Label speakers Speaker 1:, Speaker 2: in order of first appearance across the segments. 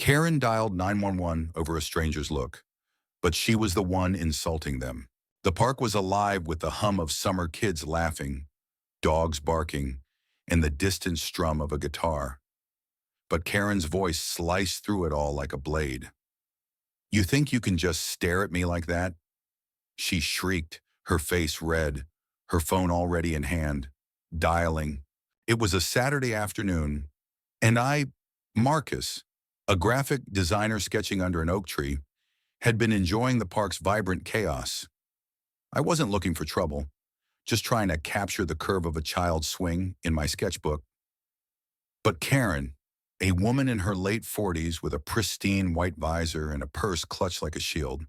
Speaker 1: Karen dialed 911 over a stranger's look, but she was the one insulting them. The park was alive with the hum of summer kids laughing, dogs barking, and the distant strum of a guitar. But Karen's voice sliced through it all like a blade. "You think you can just stare at me like that?" She shrieked, her face red, her phone already in hand, dialing. It was a Saturday afternoon, and Marcus, a graphic designer sketching under an oak tree, had been enjoying the park's vibrant chaos. I wasn't looking for trouble, just trying to capture the curve of a child's swing in my sketchbook. But Karen, a woman in her late 40s with a pristine white visor and a purse clutched like a shield,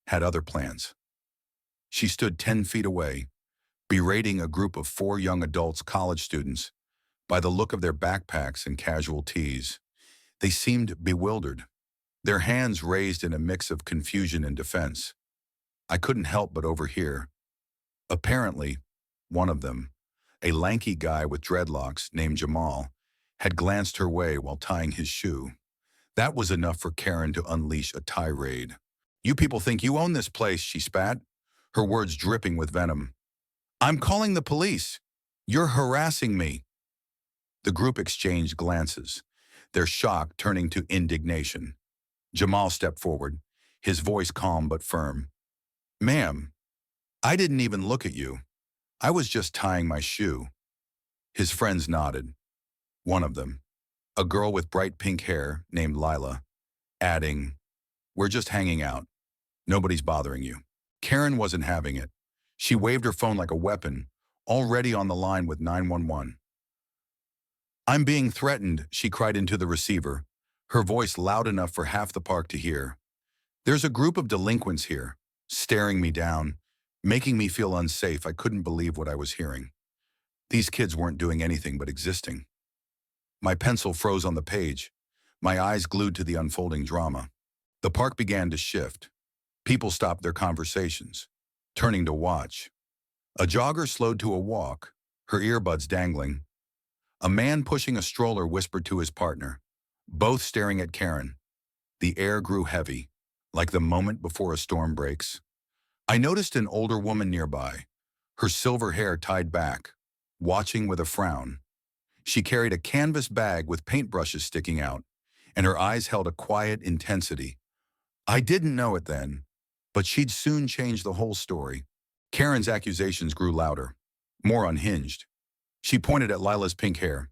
Speaker 1: had other plans. She stood 10 feet away, berating a group of 4 young adults, college students, by the look of their backpacks and casual tees. They seemed bewildered, their hands raised in a mix of confusion and defense. I couldn't help but overhear. Apparently, one of them, a lanky guy with dreadlocks named Jamal, had glanced her way while tying his shoe. That was enough for Karen to unleash a tirade. "You people think you own this place," she spat, her words dripping with venom. "I'm calling the police. You're harassing me." The group exchanged glances, their shock turning to indignation. Jamal stepped forward, his voice calm but firm. "Ma'am, I didn't even look at you. I was just tying my shoe." His friends nodded. One of them, a girl with bright pink hair named Lila, adding, "We're just hanging out. Nobody's bothering you." Karen wasn't having it. She waved her phone like a weapon, already on the line with 911. "I'm being threatened," she cried into the receiver, her voice loud enough for half the park to hear. "There's a group of delinquents here, staring me down, making me feel unsafe." I couldn't believe what I was hearing. These kids weren't doing anything but existing. My pencil froze on the page, my eyes glued to the unfolding drama. The park began to shift. People stopped their conversations, turning to watch. A jogger slowed to a walk, her earbuds dangling. A man pushing a stroller whispered to his partner, both staring at Karen. The air grew heavy, like the moment before a storm breaks. I noticed an older woman nearby, her silver hair tied back, watching with a frown. She carried a canvas bag with paintbrushes sticking out, and her eyes held a quiet intensity. I didn't know it then, but she'd soon change the whole story. Karen's accusations grew louder, more unhinged. She pointed at Lila's pink hair.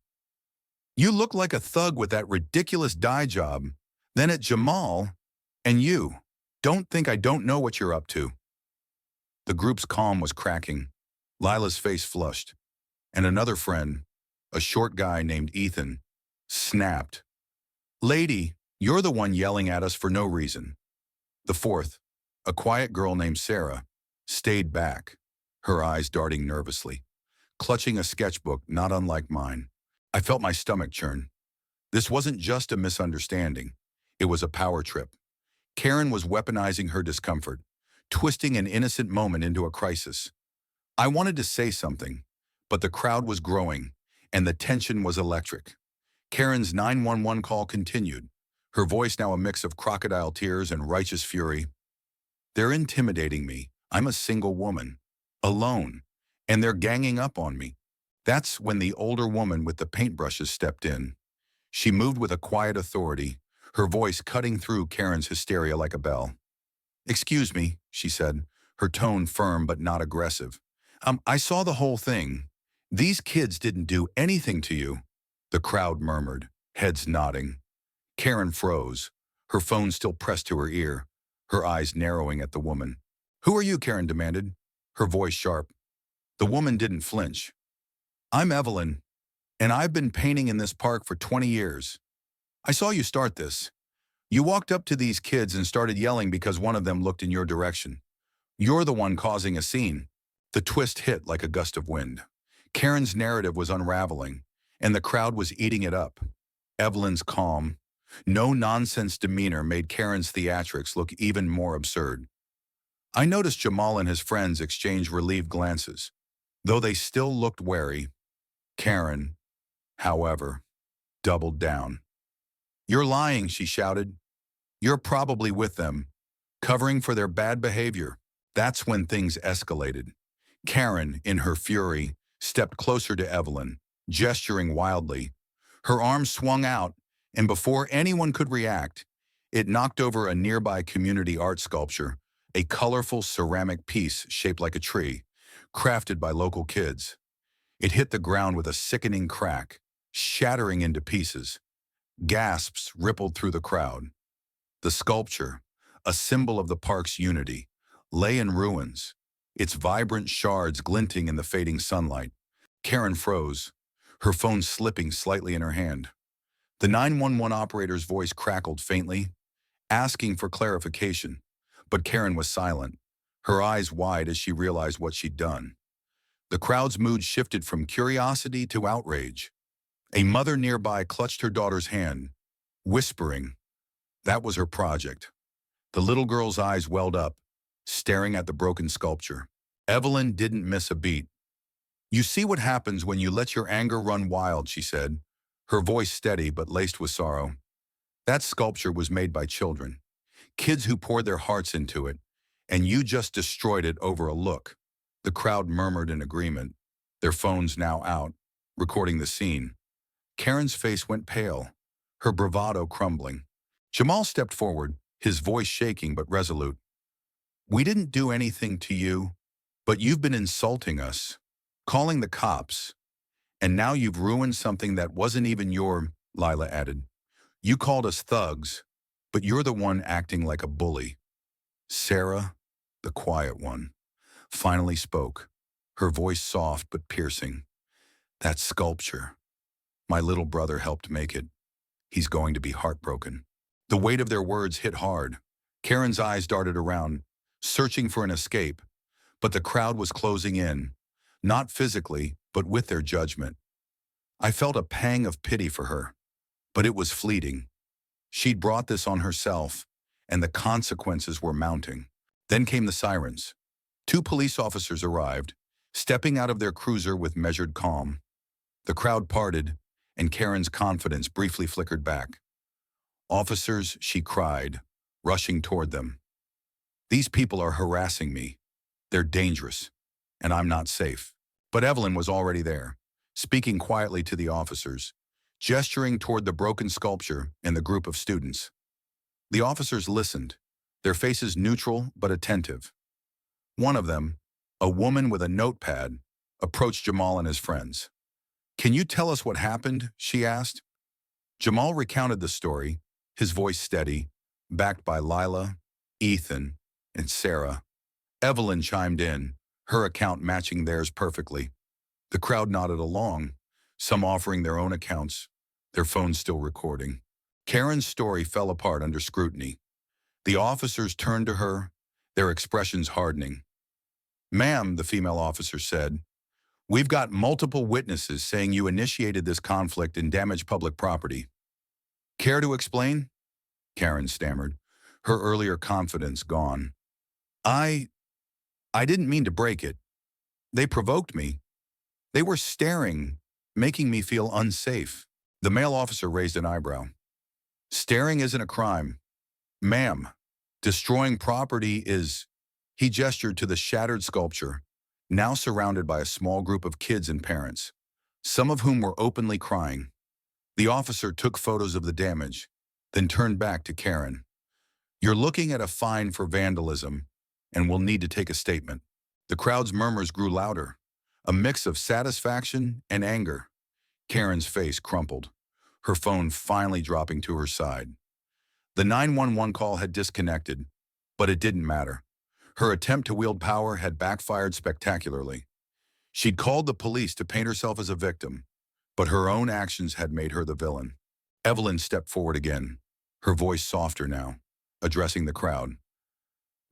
Speaker 1: "You look like a thug with that ridiculous dye job. Then at Jamal, and you. Don't think I don't know what you're up to." The group's calm was cracking. Lila's face flushed, and another friend, a short guy named Ethan, snapped. "Lady, you're the one yelling at us for no reason." The fourth, a quiet girl named Sarah, stayed back, her eyes darting nervously, clutching a sketchbook not unlike mine. I felt my stomach churn. This wasn't just a misunderstanding. It was a power trip. Karen was weaponizing her discomfort, twisting an innocent moment into a crisis. I wanted to say something, but the crowd was growing, and the tension was electric. Karen's 911 call continued, her voice now a mix of crocodile tears and righteous fury. "They're intimidating me. I'm a single woman, alone, and they're ganging up on me." That's when the older woman with the paintbrushes stepped in. She moved with a quiet authority, her voice cutting through Karen's hysteria like a bell. "Excuse me," she said, her tone firm but not aggressive. I saw the whole thing. These kids didn't do anything to you." The crowd murmured, heads nodding. Karen froze, her phone still pressed to her ear, her eyes narrowing at the woman. "Who are you?" Karen demanded, her voice sharp. The woman didn't flinch. "I'm Evelyn, and I've been painting in this park for 20 years. I saw you start this. You walked up to these kids and started yelling because one of them looked in your direction. You're the one causing a scene." The twist hit like a gust of wind. Karen's narrative was unraveling, and the crowd was eating it up. Evelyn's calm, no-nonsense demeanor made Karen's theatrics look even more absurd. I noticed Jamal and his friends exchange relieved glances, though they still looked wary. Karen, however, doubled down. "You're lying," she shouted. "You're probably with them, covering for their bad behavior." That's when things escalated. Karen, in her fury, stepped closer to Evelyn, gesturing wildly. Her arm swung out, and before anyone could react, it knocked over a nearby community art sculpture, a colorful ceramic piece shaped like a tree, crafted by local kids. It hit the ground with a sickening crack, shattering into pieces. Gasps rippled through the crowd. The sculpture, a symbol of the park's unity, lay in ruins, its vibrant shards glinting in the fading sunlight. Karen froze, her phone slipping slightly in her hand. The 911 operator's voice crackled faintly, asking for clarification, but Karen was silent, her eyes wide as she realized what she'd done. The crowd's mood shifted from curiosity to outrage. A mother nearby clutched her daughter's hand, whispering, that was her project. The little girl's eyes welled up, staring at the broken sculpture. Evelyn didn't miss a beat. "You see what happens when you let your anger run wild," she said, her voice steady but laced with sorrow. "That sculpture was made by children, kids who poured their hearts into it, and you just destroyed it over a look." The crowd murmured in agreement, their phones now out, recording the scene. Karen's face went pale, her bravado crumbling. Jamal stepped forward, his voice shaking but resolute. "We didn't do anything to you, but you've been insulting us, calling the cops, and now you've ruined something that wasn't even your," Lila added. "You called us thugs, but you're the one acting like a bully." Sarah, the quiet one, finally spoke, her voice soft but piercing. "That sculpture. My little brother helped make it. He's going to be heartbroken." The weight of their words hit hard. Karen's eyes darted around, searching for an escape, but the crowd was closing in, not physically, but with their judgment. I felt a pang of pity for her, but it was fleeting. She'd brought this on herself, and the consequences were mounting. Then came the sirens. 2 police officers arrived, stepping out of their cruiser with measured calm. The crowd parted, and Karen's confidence briefly flickered back. "Officers," she cried, rushing toward them. "These people are harassing me. They're dangerous, and I'm not safe." But Evelyn was already there, speaking quietly to the officers, gesturing toward the broken sculpture and the group of students. The officers listened, their faces neutral but attentive. One of them, a woman with a notepad, approached Jamal and his friends. "Can you tell us what happened?" she asked. Jamal recounted the story, his voice steady, backed by Lila, Ethan, and Sarah. Evelyn chimed in, her account matching theirs perfectly. The crowd nodded along, some offering their own accounts, their phones still recording. Karen's story fell apart under scrutiny. The officers turned to her, their expressions hardening. "Ma'am," the female officer said, "we've got multiple witnesses saying you initiated this conflict and damaged public property." "Care to explain?" Karen stammered, her earlier confidence gone. I didn't mean to break it. They provoked me. They were staring, making me feel unsafe." The male officer raised an eyebrow. "Staring isn't a crime. Ma'am, destroying property is..." He gestured to the shattered sculpture, now surrounded by a small group of kids and parents, some of whom were openly crying. The officer took photos of the damage, then turned back to Karen. "You're looking at a fine for vandalism, and will need to take a statement." The crowd's murmurs grew louder, a mix of satisfaction and anger. Karen's face crumpled, her phone finally dropping to her side. The 911 call had disconnected, but it didn't matter. Her attempt to wield power had backfired spectacularly. She'd called the police to paint herself as a victim, but her own actions had made her the villain. Evelyn stepped forward again, her voice softer now, addressing the crowd.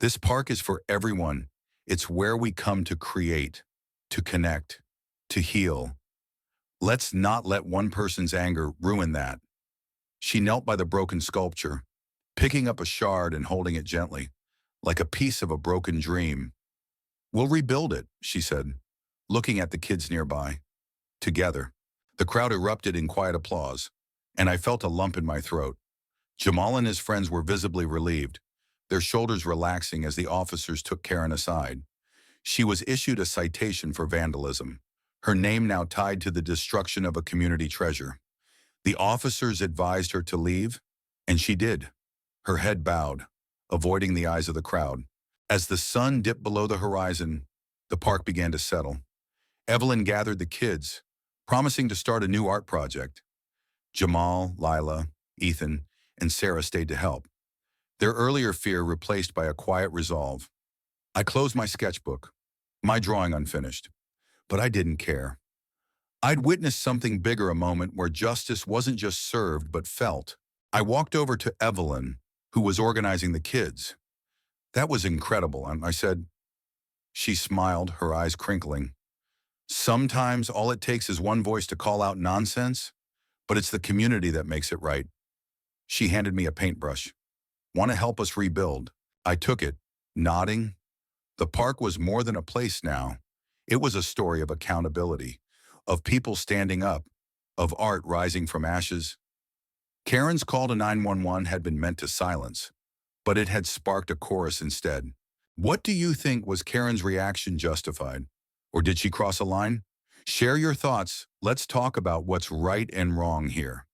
Speaker 1: "This park is for everyone. It's where we come to create, to connect, to heal. Let's not let one person's anger ruin that." She knelt by the broken sculpture, picking up a shard and holding it gently, like a piece of a broken dream. "We'll rebuild it," she said, looking at the kids nearby. "Together." The crowd erupted in quiet applause, and I felt a lump in my throat. Jamal and his friends were visibly relieved, their shoulders relaxing as the officers took Karen aside. She was issued a citation for vandalism, her name now tied to the destruction of a community treasure. The officers advised her to leave, and she did, her head bowed, avoiding the eyes of the crowd. As the sun dipped below the horizon, the park began to settle. Evelyn gathered the kids, promising to start a new art project. Jamal, Lila, Ethan, and Sarah stayed to help, their earlier fear replaced by a quiet resolve. I closed my sketchbook, my drawing unfinished, but I didn't care. I'd witnessed something bigger, a moment where justice wasn't just served but felt. I walked over to Evelyn, who was organizing the kids. That was incredible, I said. She smiled, her eyes crinkling. Sometimes all it takes is one voice to call out nonsense, but it's the community that makes it right. She handed me a paintbrush. Want to help us rebuild? I took it, nodding. The park was more than a place now. It was a story of accountability, of people standing up, of art rising from ashes. Karen's call to 911 had been meant to silence, but it had sparked a chorus instead. What do you think? Was Karen's reaction justified? Or did she cross a line? Share your thoughts. Let's talk about what's right and wrong here.